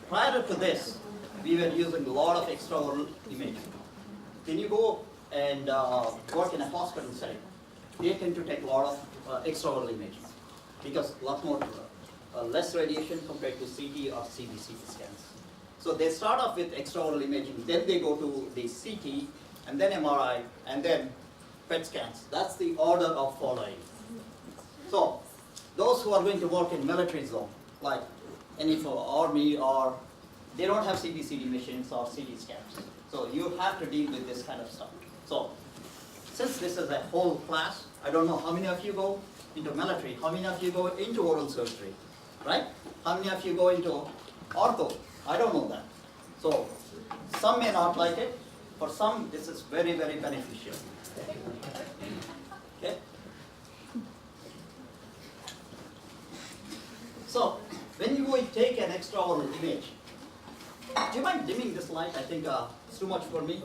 prior to this, we were using a lot of extraoral imaging. When you go and work in a hospital setting, they tend to take a lot of extraoral imaging because a lot more, less radiation compared to CT or CT scans. So they start off with extraoral imaging, then they go to the CT, and then MRI, and then PET scans. That's the order of following. So those who are going to work in military zone, like any for army, or they don't have CT machines or CT scans. So you have to deal with this kind of stuff. So since this is a whole class, I don't know how many of you go into military, how many of you go into oral surgery, right? How many of you go into ortho? I don't know that. So some may not like it. For some, this is very, very beneficial. Okay? So when you go and take an extraoral image, do you mind dimming this light? I think it's too much for me.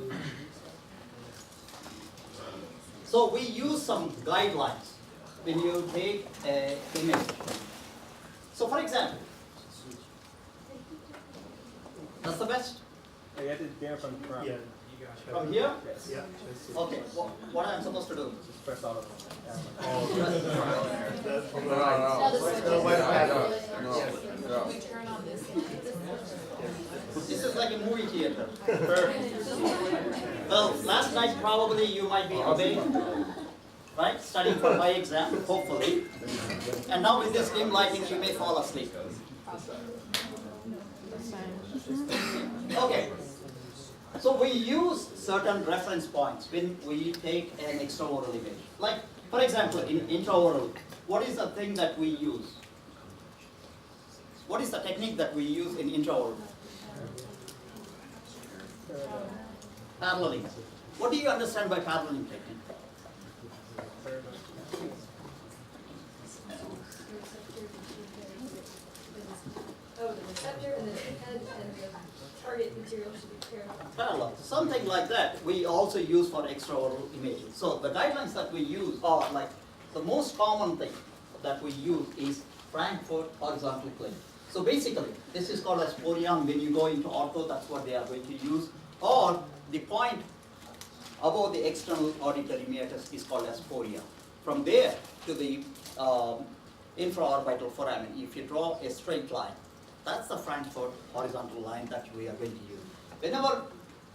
So we use some guidelines when you take an image. So for example, that's the best? I get it there from Yeah. From here? Yes. Yeah. Okay, what am I supposed to do? Just press out of it. We turn on this. This is like a movie theater. Well, last night probably you might be awake, right? Studying for my exam, hopefully. And now with this dim lighting, you may fall asleep. Okay. So we use certain reference points when we take an extraoral image. Like, for example, in intraoral, what is the thing that we use? What is the technique that we use in intraoral? Paralleling. What do you understand by paralleling technique? Oh, the receptor and the head and the target material should be parallel. Parallel. Something like that we also use for extraoral imaging. So the guidelines that we use are like the most common thing that we use is Frankfurt horizontal plane. So basically, this is called as Porion. When you go into ortho, that's what they are going to use. Or the point above the external auditory meatus is called as Porion. From there to the infraorbital foramen, if you draw a straight line, that's the Frankfurt horizontal line that we are going to use. Whenever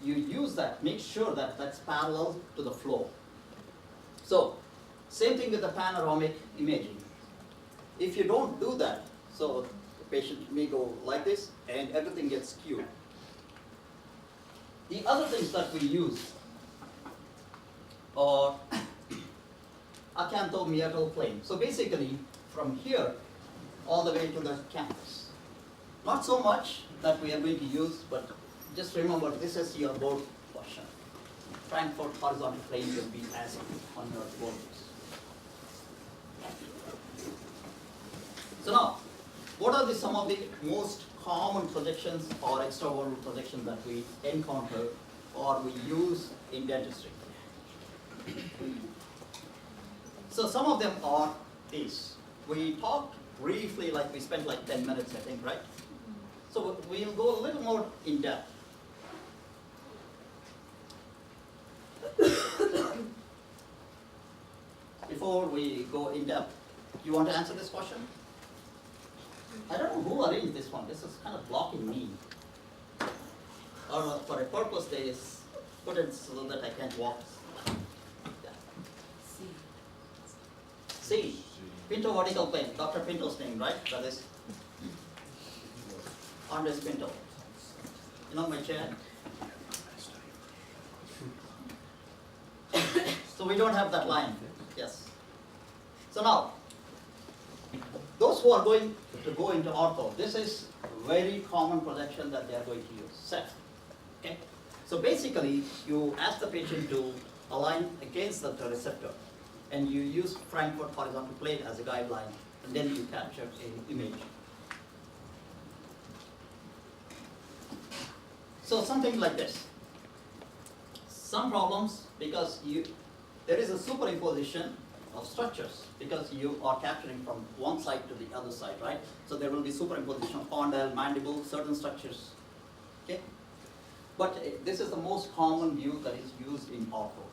you use that, make sure that that's parallel to the floor. So, same thing with the panoramic imaging. If you don't do that, so the patient may go like this and everything gets skewed. The other things that we use are acanthomeatal plane. So basically, from here all the way to the campus. Not so much that we are going to use, but just remember this is your board question. Frankfurt horizontal plane will be asked on your board. So now, what are some of the most common projections or extraoral projections that we encounter or we use in dentistry? So some of them are these. We talked briefly, like we spent like 10 minutes, I think, right? So we'll go a little more in depth. Before we go in depth, you want to answer this question? I don't know who arranged this one. This is kind of blocking me. Or for a purpose, they put it so that I can't walk. Yeah. C. Pinto vertical plane. Dr. Pinto's name, right? That is Andres Pinto. You know my chair? So we don't have that line. Yes. So now, those who are going to go into ortho, this is a very common projection that they are going to use, set. Okay? So basically, you ask the patient to align against the receptor, and you use Frankfurt horizontal plane as a guideline, and then you capture an image. So something like this. Some problems, because there is a superimposition of structures because you are capturing from one side to the other side, right? So there will be superimposition of condyle, mandible, certain structures, okay? But this is the most common view that is used in ortho.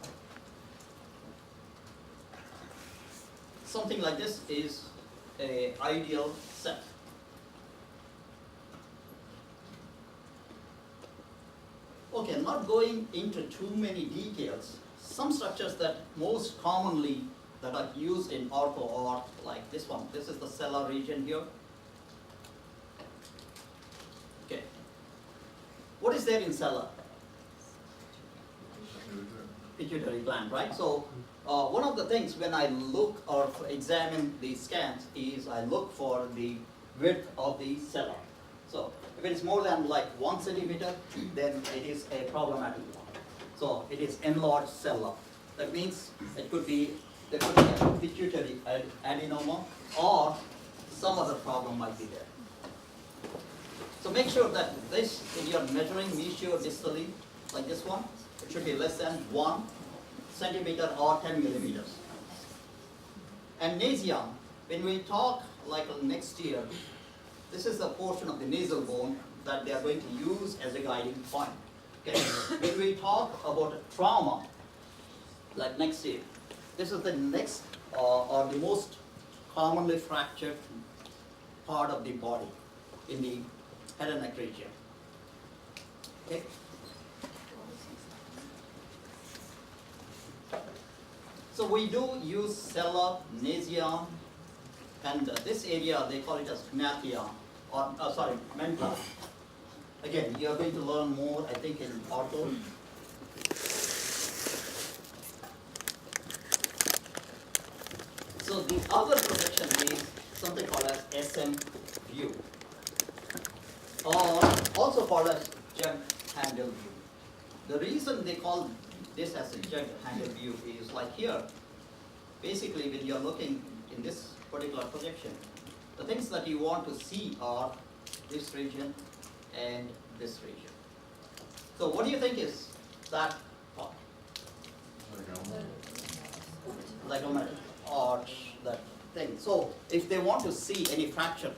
Something like this is an ideal set. Okay, not going into too many details. Some structures that most commonly that are used in ortho are like this one. This is the cellar region here. Okay. What is there in cellar? Pituitary gland, right? So one of the things when I look or examine the scans is I look for the width of the cellar. So if it is more than like 1 centimeter, then it is a problematic one. So it is enlarged cellar. That means it could be, there could be a pituitary adenoma or some other problem might be there. So make sure that this, when you are measuring mesiodistally, like this one, it should be less than 1 centimeter or 10 millimeters. And nasion, when we talk like next year, this is the portion of the nasal bone that they are going to use as a guiding point. Okay. When we talk about trauma, like next year, this is the next or the most commonly fractured part of the body in the head and neck region. Okay. So we do use cellar, nasion, and this area they call it as matia, or menta. Again, you are going to learn more, I think, in ortho. So the other projection is something called as SM view, or also called as jug handle view. The reason they call this as a jug handle view is like here. Basically, when you are looking in this particular projection, the things that you want to see are this region and this region. So what do you think is that part? Ligometric arch, that thing. So if they want to see any fracture,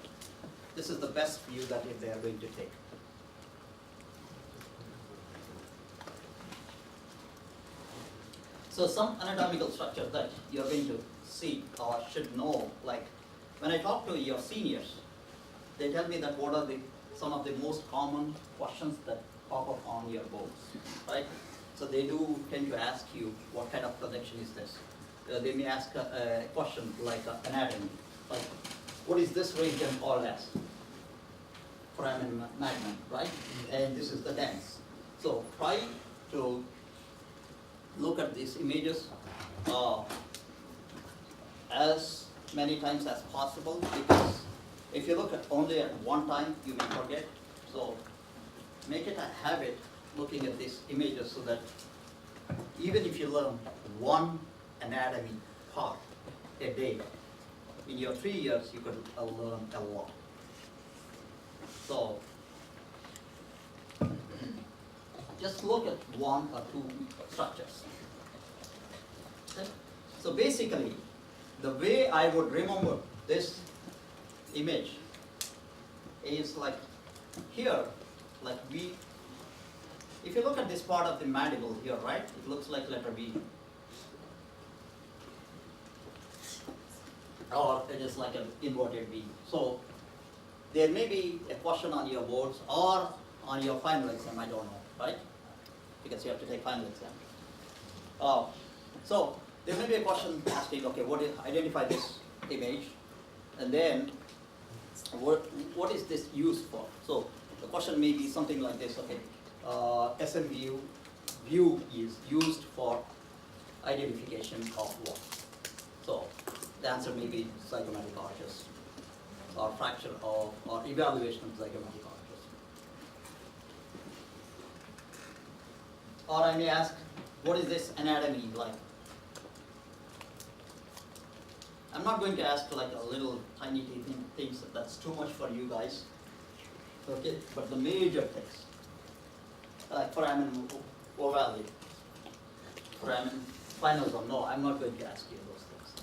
this is the best view that they are going to take. So some anatomical structure that you're going to see or should know, like when I talk to your seniors, they tell me that what are some of the most common questions that pop up on your boards, right? So they do tend to ask you, what kind of projection is this? They may ask a question like anatomy, like what is this region called as? Foramen magnum, right? And this is the dens. So try to look at these images as many times as possible, because if you look at only at one time, you may forget. So make it a habit looking at these images so that even if you learn one anatomy part a day, in your 3 years you could learn a lot. So just look at one or two structures. Okay? So basically, the way I would remember this image is like here, like V. If you look at this part of the mandible here, right, it looks like letter V. Or it is like an inverted V. So there may be a question on your boards or on your final exam, I don't know, right? Because you have to take final exam. So there may be a question asking, okay, identify this image, and then what is this used for? So the question may be something like this, okay, SM view is used for identification of what? So the answer may be zygomatic arches, or fracture of, or evaluation of zygomatic arches. Or I may ask, what is this anatomy like? I'm not going to ask like a little tiny things that's too much for you guys. Okay, but the major things, like foramen ovale, foramen spinal bone, no, I'm not going to ask you those things.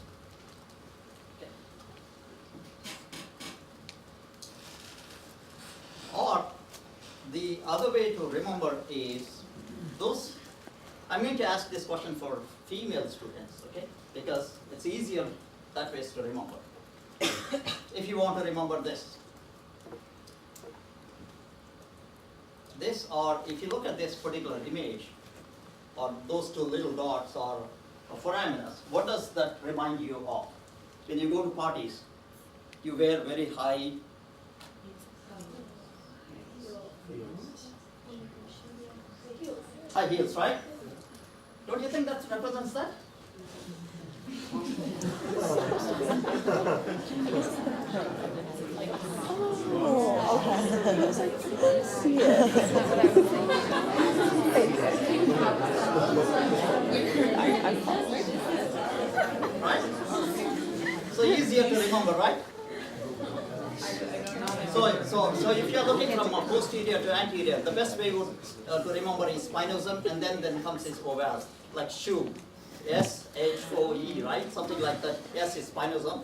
the other way to remember is those. I'm going to ask this question for female students, okay? Because it's easier that way to remember. If you want to remember this. This, or if you look at this particular image, or those two little dots or foraminers, what does that remind you of? When you go to parties, you wear very high heels, right? Don't you think that represents that? Right? So easier to remember, right? So if you're looking from posterior to anterior, the best way would, to remember is spinosum, and then comes this ovale, like shoe. S-H-O-E, right? Something like that. S is spinosum,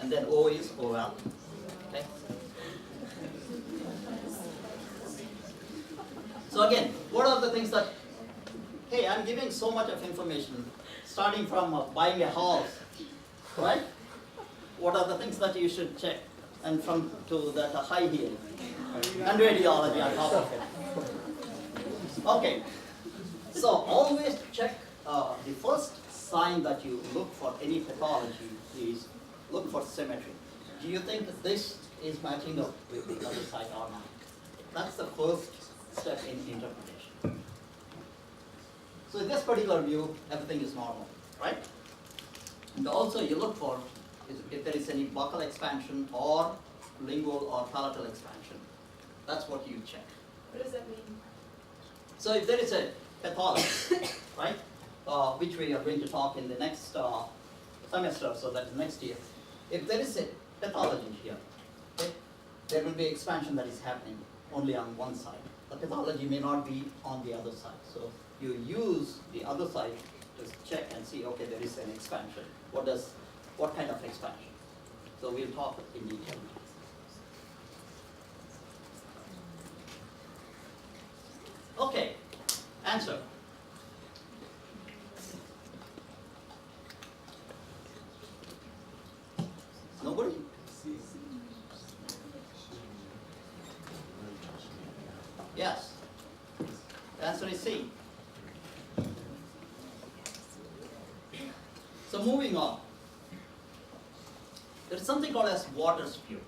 and then O is ovale. Okay? So again, what are the things that, hey, I'm giving so much of information, starting from buying a house, right? What are the things that you should check? And from to that high heel, and radiology on top of it. Okay, so always check the first sign that you look for any pathology is look for symmetry. Do you think that this is matching up with the other side or not? That's the first step in interpretation. So in this particular view, everything is normal, right? And also you look for if there is any buccal expansion or lingual or palatal expansion. That's what you check. What does that mean? So if there is a pathology, right, which we are going to talk in the next semester, so that's next year. If there is a pathology here, okay, there will be expansion that is happening only on one side. The pathology may not be on the other side. So you use the other side to check and see, okay, there is an expansion. What kind of expansion? So we'll talk in detail. Okay, answer. Nobody? Yes. The answer is C. So moving on. There is something called as water spew.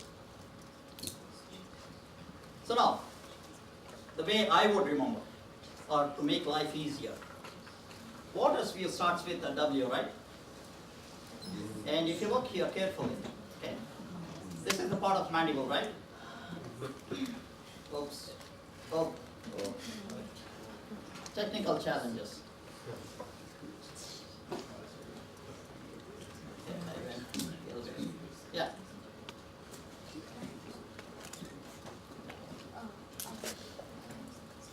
So now, the way I would remember, or to make life easier, water spew starts with a W, right? And if you look here carefully, okay, this is the part of mandible, right? Oops. Oh. Technical challenges. Yeah.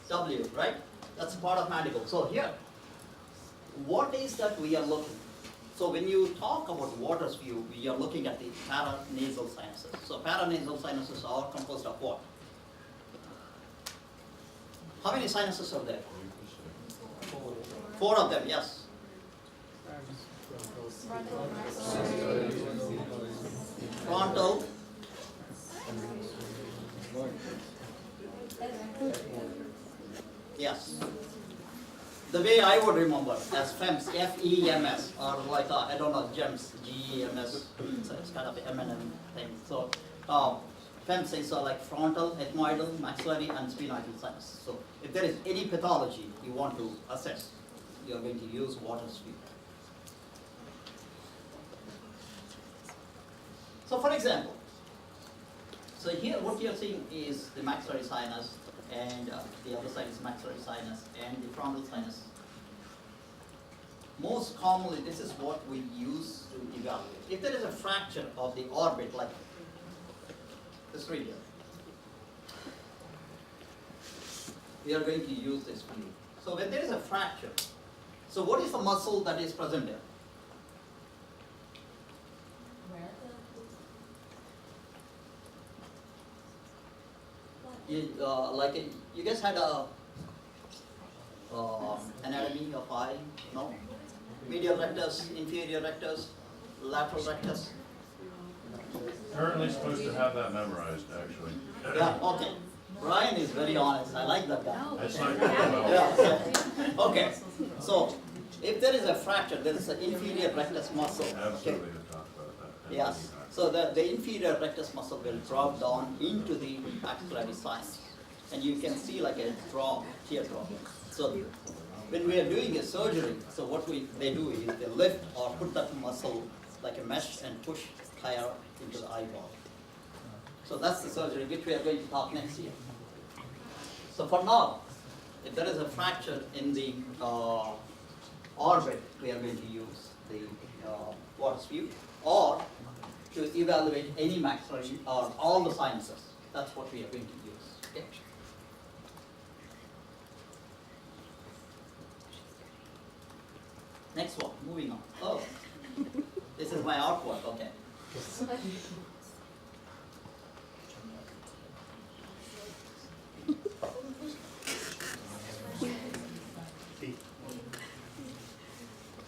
W, right? That's part of mandible. So here, what is that we are looking? So when you talk about water spew, we are looking at the paranasal sinuses. So paranasal sinuses are composed of what? How many sinuses are there? 4 of them, yes. Frontal. Yes. The way I would remember as FEMS, F-E-M-S, or like, I don't know, GEMS, G-E-M-S, it's kind of an M&M thing. So FEMS is like frontal, ethmoidal, maxillary, and sphenoidal sinus. So if there is any pathology you want to assess, you are going to use water spew. So for example, so here what you're seeing is the maxillary sinus, and the other side is maxillary sinus, and the frontal sinus. Most commonly, this is what we use to evaluate. If there is a fracture of the orbit, like this region, we are going to use this view. So when there is a fracture, so what is the muscle that is present there? you guys had a anatomy of eye, no? Medial rectus, inferior rectus, lateral rectus. Currently supposed to have that memorized, actually. Yeah, okay. Ryan is very honest. I like that guy. It's not going well. Yeah. Okay. So, if there is a fracture, there is an inferior rectus muscle. Okay. Absolutely, we talked about that. Yes. So the inferior rectus muscle will drop down into the axillary sinus, and you can see like a drop, tear drop. So when we are doing a surgery, so what they do is they lift or put that muscle like a mesh and push higher into the eyeball. So that's the surgery which we are going to talk next year. So for now, if there is a fracture in the orbit, we are going to use the Waters view, or to evaluate any maxillary or all the sinuses. That's what we are going to use. Okay? Next one, moving on. Oh, this is my artwork, okay.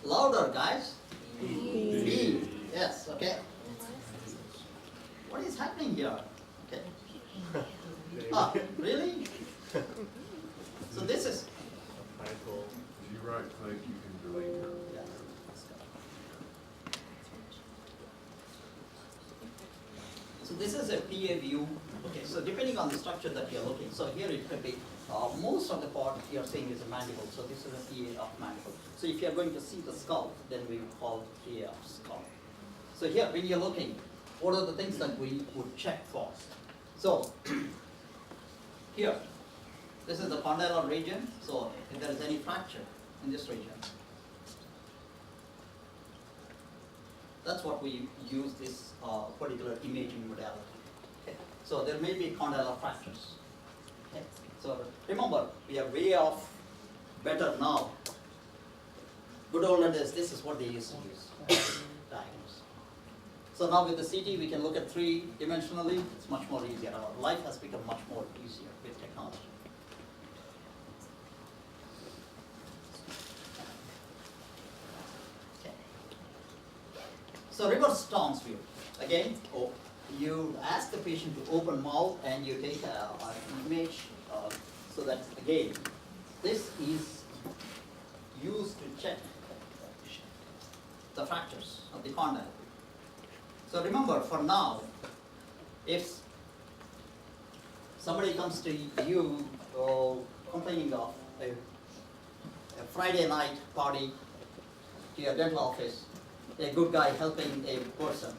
Louder, guys. B. Yes, okay. What is happening here? Okay. Ah, really? So this is. If you right click, you can delete her. Yeah. So this is a PA view. Okay, so depending on the structure that you're looking, so here it could be most of the part you're seeing is a mandible. So this is a PA of mandible. So if you're going to see the skull, then we call PA of skull. So here, when you're looking, what are the things that we would check first? So here, this is the condylar region. So if there is any fracture in this region, that's what we use this particular imaging modality. Okay. So there may be condylar fractures. Okay. So remember, we are way off better now. Good old days, this is what they used to use. Diagnose. So now with the CT, we can look at three-dimensionally. It's much more easier. Our life has become much more easier with technology. Okay. So reverse Tom's view. Again, you ask the patient to open mouth and you take an image so that, again, this is used to check the fractures of the condyle. So remember, for now, if somebody comes to you complaining of a Friday night party to your dental office, a good guy helping a person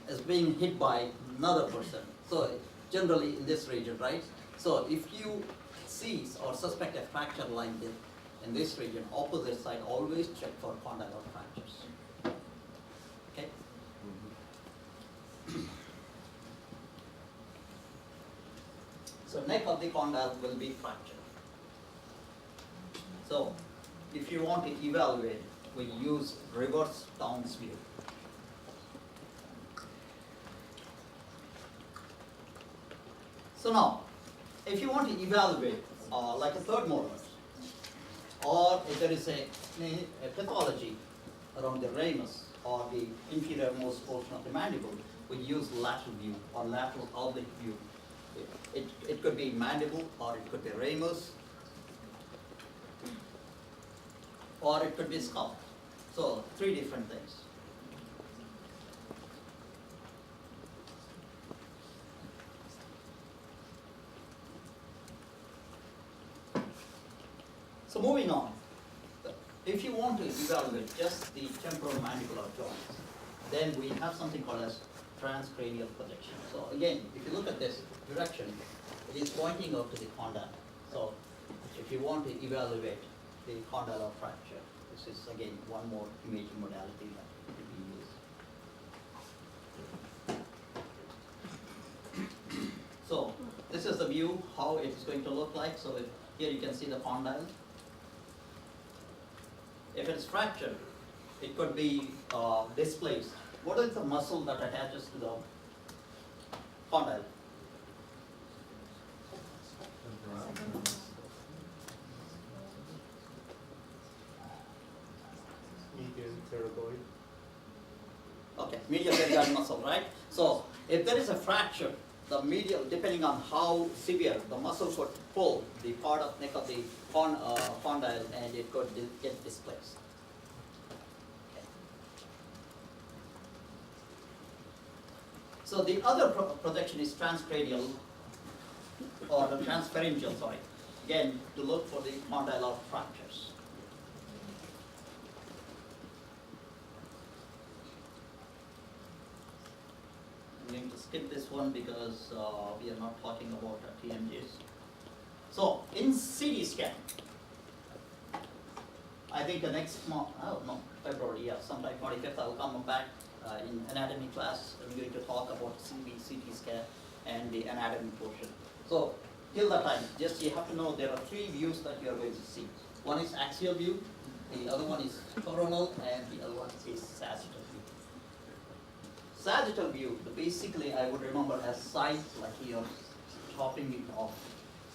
is being hit by another person. So generally in this region, right? So if you see or suspect a fracture like this in this region, opposite side, always check for condylar fractures. Okay? So neck of the condyle will be fractured. So if you want to evaluate, we use reverse Townes view. So now, if you want to evaluate like a third molar, or if there is a pathology around the ramus or the inferior most portion of the mandible, we use lateral view or lateral oblique view. It could be mandible, or it could be ramus, or it could be skull. So three different things. So moving on, if you want to evaluate just the temporomandibular joints, then we have something called as transcranial projection. So again, if you look at this direction, it is pointing up to the condyle. So if you want to evaluate the condylar fracture, this is again one more imaging modality that we use. So this is the view, how it is going to look like. So here you can see the condyle. If it's fractured, it could be displaced. What is the muscle that attaches to the condyle? Okay, medial pterygoid muscle, right? So if there is a fracture, the medial, depending on how severe, the muscle could pull the part of neck of the condyle and it could get displaced. Okay. So the other projection is transcranial or the transpharyngeal, sorry. Again, to look for the condylar fractures. I'm going to skip this one because we are not talking about TMJs. So, in CT scan, I think the next month, oh no, February, yeah, sometime 25th, I will come back in anatomy class. I'm going to talk about CT scan and the anatomy portion. So, till that time, just you have to know there are three views that you are going to see. One is axial view, the other one is coronal, and the other one is sagittal view. Sagittal view, basically I would remember as side, like you're chopping it off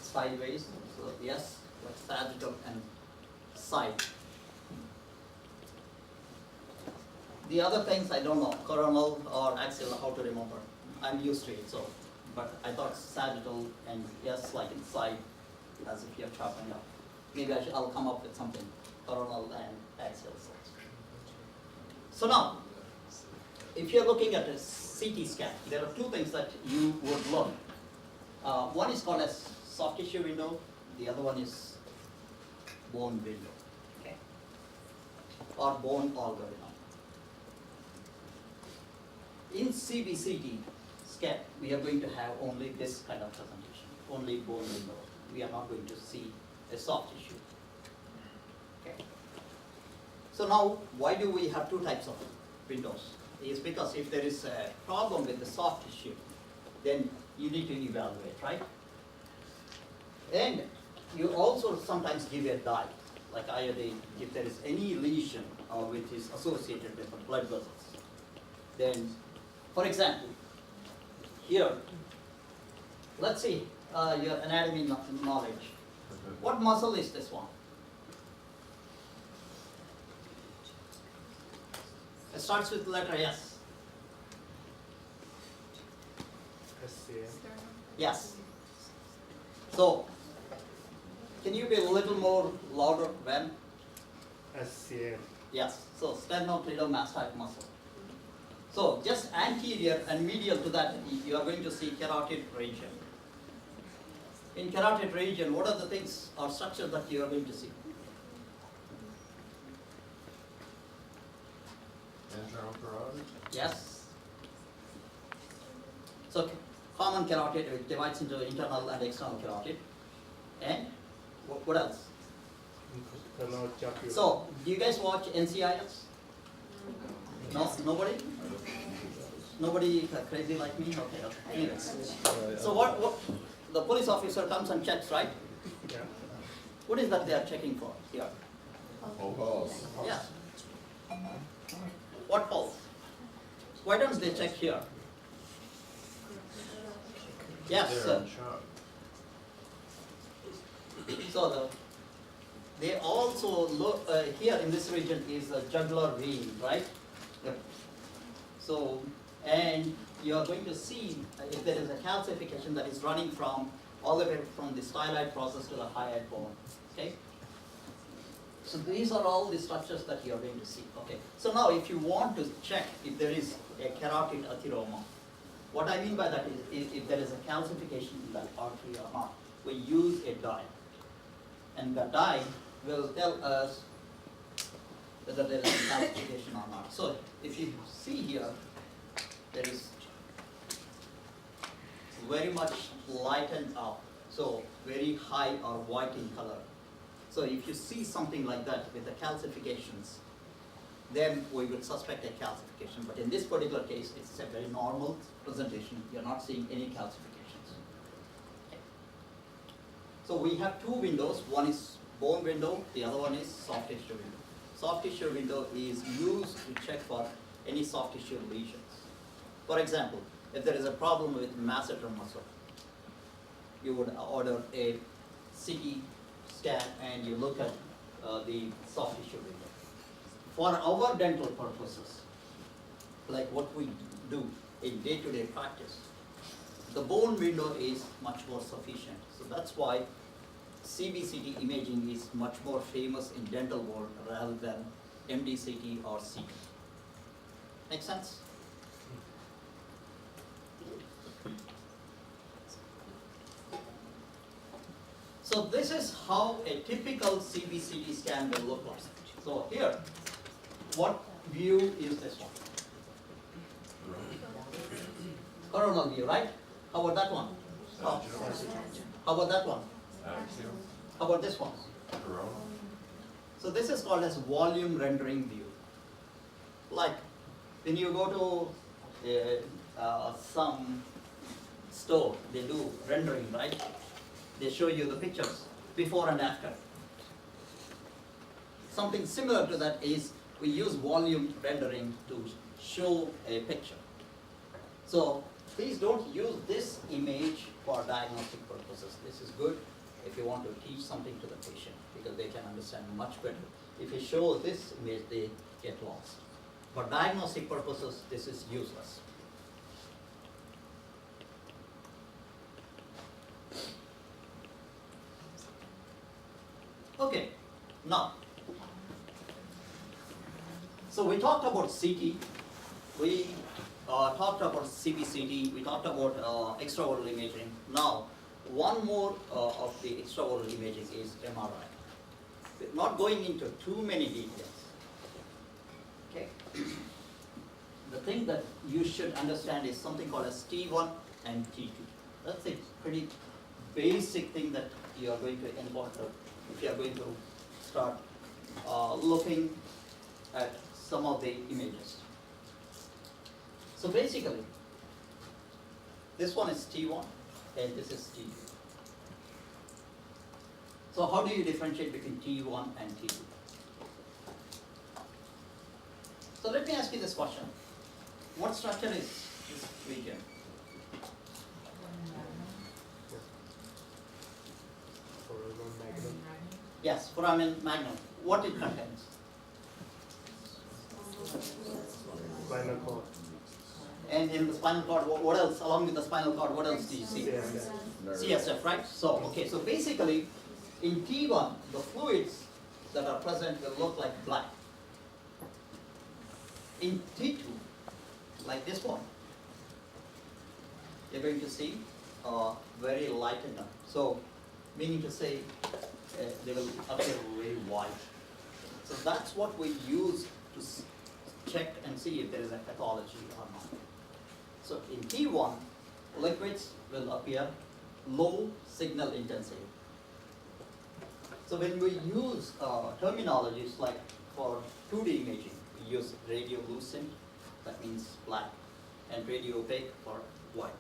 sideways. So yes, like sagittal and side. The other things I don't know, coronal or axial, how to remember. I'm used to it, so. But I thought sagittal and yes, like inside, as if you're chopping up. Maybe I'll come up with something, coronal and axial. So now, if you're looking at a CT scan, there are two things that you would look. One is called as soft tissue window, the other one is bone window, okay? Or bone algorithm. In CBCT scan, we are going to have only this kind of presentation, only bone window. We are not going to see a soft tissue. Okay. So now, why do we have two types of windows? Is because if there is a problem with the soft tissue, then you need to evaluate, right? And you also sometimes give a dye, like iodine, if there is any lesion which is associated with the blood vessels. Then, for example, here, let's see your anatomy knowledge. What muscle is this one? It starts with letter S. SCM. Yes. So, can you be a little more louder when? SCM. Yes. So, sternocleidomastoid muscle. So, just anterior and medial to that, you are going to see carotid region. In carotid region, what are the things or structures that you are going to see? Internal carotid? Yes. So common carotid, it divides into internal and external carotid. And what else? So, do you guys watch NCIS? No? Nobody? Nobody crazy like me? Okay, okay. Anyways. So what the police officer comes and checks, right? Yeah. What is that they are checking for here? Oh, pulse. Yeah. What pulse? Why don't they check here? Yes, There, sir. shock. So they also look here in this region is the jugular vein, right? Yep. So, and you are going to see if there is a calcification that is running from all the way from the styloid process to the hyoid bone. Okay. So these are all the structures that you are going to see. Okay. So now, if you want to check if there is a carotid atheroma, what I mean by that is if there is a calcification in that artery or not, we use a dye. And the dye will tell us whether there is a calcification or not. So if you see here, there is very much lightened up, so very high or white in color. So if you see something like that with the calcifications, then we would suspect a calcification. But in this particular case, it's a very normal presentation. You're not seeing any calcifications. Okay. So we have two windows. One is bone window, the other one is soft tissue window. Soft tissue window is used to check for any soft tissue lesions. For example, if there is a problem with masseter muscle, you would order a CT scan and you look at the soft tissue window. For our dental purposes, like what we do in day-to-day practice, the bone window is much more sufficient. So that's why CBCT imaging is much more famous in dental world rather than MDCT or CT. Make sense? So this is how a typical CBCT scan will look like. So here, what view is this one? Coronal view, right? How about that one? How about that one? Axial, How about this one? coronal. So this is called as volume rendering view. Like when you go to some store, they do rendering, right? They show you the pictures before and after. Something similar to that is we use volume rendering to show a picture. So please don't use this image for diagnostic purposes. This is good if you want to teach something to the patient because they can understand much better. If you show this image, they get lost. For diagnostic purposes, this is useless. Okay, now, so we talked about CT, we talked about CBCT, we talked about extraoral imaging. Now, one more of the extraoral imaging is MRI. We're not going into too many details. Okay. The thing that you should understand is something called as T1 and T2. That's a pretty basic thing that you are going to encounter if you are going to start looking at some of the images. So basically, this one is T1 and this is T2. So how do you differentiate between T1 and T2? So let me ask you this question. What structure is this region? Foramen magnum. Yes, foramen magnum. What it contains? Spinal cord. And in the spinal cord, what else? Along with the spinal cord, what else do you see? CSF. CSF, right? So, okay, so basically, in T1, the fluids that are present will look like black. In T2, like this one, you're going to see very lightened up. So, meaning to say, they will appear very white. So that's what we use to check and see if there is a pathology or not. So in T1, liquids will appear low signal intensity. So when we use terminologies like for 2D imaging, we use radiolucent, that means black, and radiopaque for white.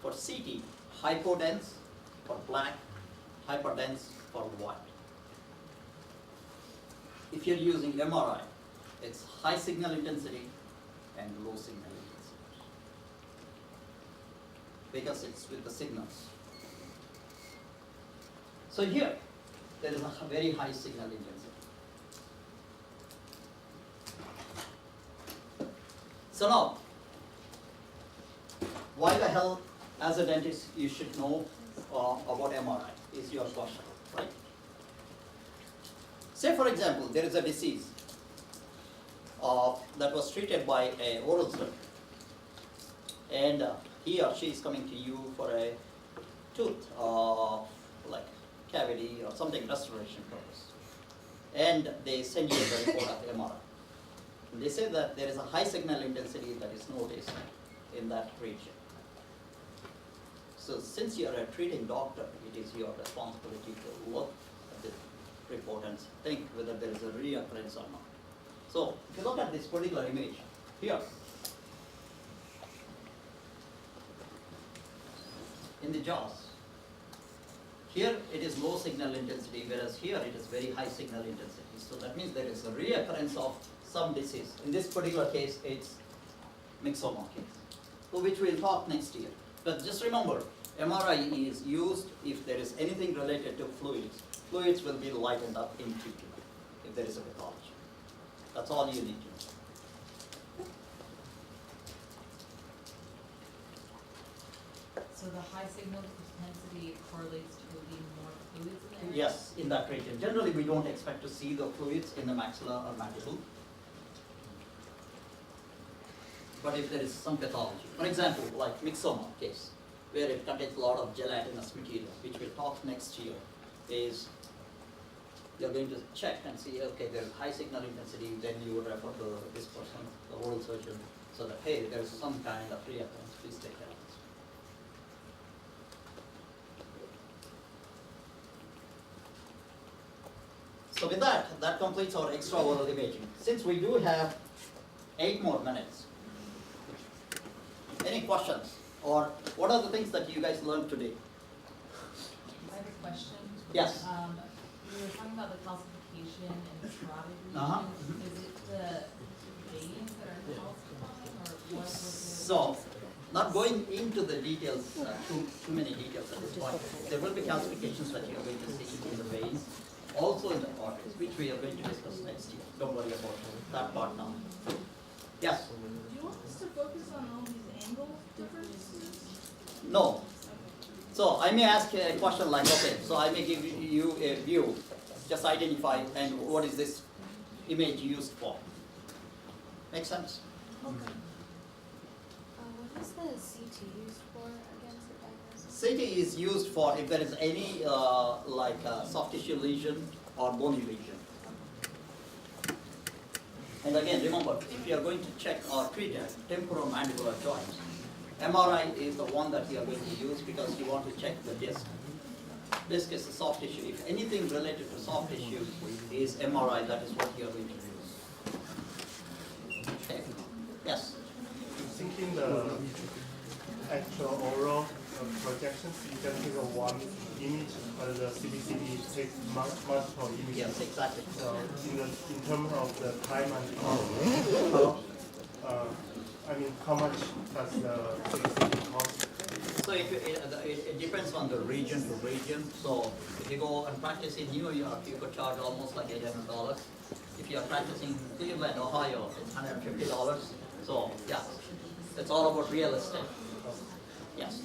For CT, hypodense for black, hyperdense for white. If you're using MRI, it's high signal intensity and low signal intensity, because it's with the signals. So here, there is a very high signal intensity. So now, why the hell, as a dentist, you should know about MRI is your question, right? Say for example, there is a disease that was treated by an oral surgeon, and he or she is coming to you for a tooth, like cavity or something, restoration purpose, and they send you the report of MRI. And they say that there is a high signal intensity that is noticed in that region. So since you are a treating doctor, it is your responsibility to look at the report and think whether there is a reoccurrence or not. So if you look at this particular image here, in the jaws, here it is low signal intensity, whereas here it is very high signal intensity. So that means there is a reoccurrence of some disease. In this particular case, it's myxoma case, for which we'll talk next year. But just remember, MRI is used if there is anything related to fluids. Fluids will be lightened up in T2 if there is a pathology. That's all you need to know. So the high signal intensity correlates to being more fluids in the area? Yes, in that region. Generally, we don't expect to see the fluids in the maxilla or mandible. But if there is some pathology, for example, like myxoma case, where it contains a lot of gelatinous material, which we'll talk next year, is you're going to check and see, okay, there is high signal intensity, then you would refer to this person, the oral surgeon, so that, hey, there's some kind of reoccurrence, please take care of this. So with that, that completes our extraoral imaging. Since we do have 8 more minutes, any questions? Or what are the things that you guys learned today? I have a question. Yes. We were talking about the calcification and the carotid region. Uh-huh. Is it the veins that are calcifying, or what was it? So, not going into the details, too many details at this point. There will be calcifications that you are going to see in the veins, also in the arteries, which we are going to discuss next year. Don't worry about that part now. Yes? Do you want us to focus on all these angle differences? No. So I may ask a question like, okay, so I may give you a view, just identify, and what is this image used for? Make sense? Okay. What is the CT used for against the diagnosis? CT is used for if there is any soft tissue lesion or bony lesion. And again, remember, if you are going to check or treat a temporomandibular joints, MRI is the one that you are going to use because you want to check the disc. Disc is a soft tissue. If anything related to soft tissue is MRI, that is what you are going to use. Okay. Yes. Thinking the actual oral projections, you can take a one image, but the CBCT takes multiple images. Yes, exactly. So in terms of the time and cost, how much does the CBCT cost? So it depends on the region to region. So if you go and practice in New York, you could charge almost like $800. If you are practicing Cleveland, Ohio, it's $150. So yeah, it's all about real estate. Yes.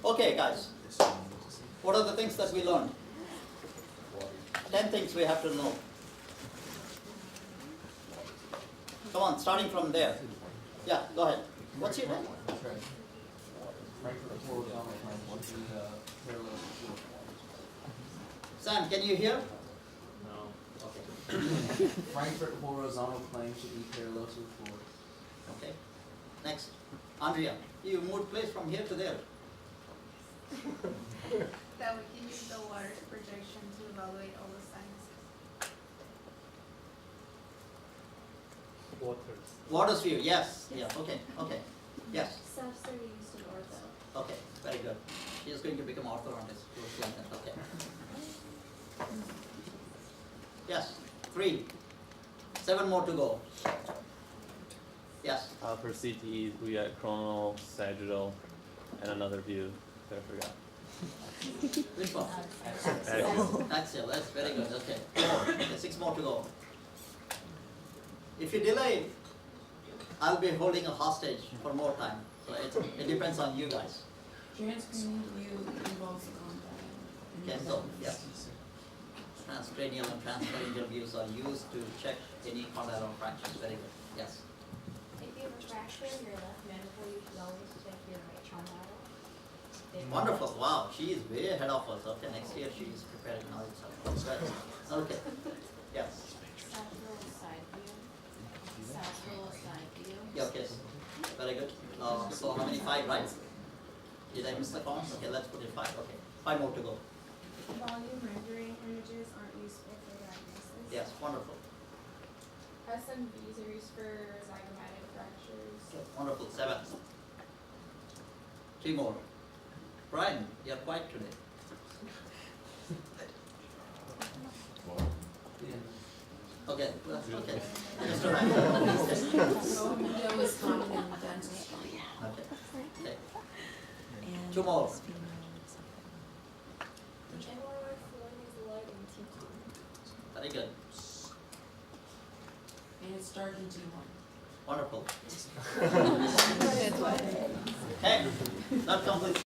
Okay, guys. What are the things that we learned? 10 things we have to know. Come on, starting from there. Yeah, go ahead. What's your name? Sam, can you hear? No. Okay. Frankfurt horizontal plane should be parallel to the floor. Okay. Next. Andrea, you moved place from here to there. That we can use the water projection to evaluate all the signs. Water. Water sphere, yes. Yeah, okay, okay. Yes. Steps are used in ortho. Okay, very good. She is going to become orthodontist. Okay. Yes, 3. 7 more to go. Yes. For CTEs, we got coronal, sagittal, and another view that I forgot. Which one? Axial. Axial, that's very good. Okay. 4. Okay, 6 more to go. If you delay, I'll be holding a hostage for more time. So it depends on you guys. Transcranial view involves contact. Okay, so, yes. Transcranial and transpharyngeal views are used to check any collateral fractures. Very good. Yes. If you have a fracture in your left mandible, you should always check your right tromboidal. Wonderful. Wow, she is way ahead of us. Okay, next year she is preparing now itself. Good. Okay. Yes. Sagittal side view. Sagittal side view. Yeah, okay. Very good. So how many? 5, right? Did I miss the count? Okay, let's put it 5. Okay. 5 more to go. Volume rendering images aren't useful for diagnosis. Yes, wonderful. SMVs are used for zygomatic fractures. Okay, wonderful. 7. 3 more. Brian, you're quiet today. Okay, well, okay. Just a That was common in dentistry. Okay. Okay. 2 more. MRI fluid is light in T2. Very good. And it's dark in T1. Wonderful.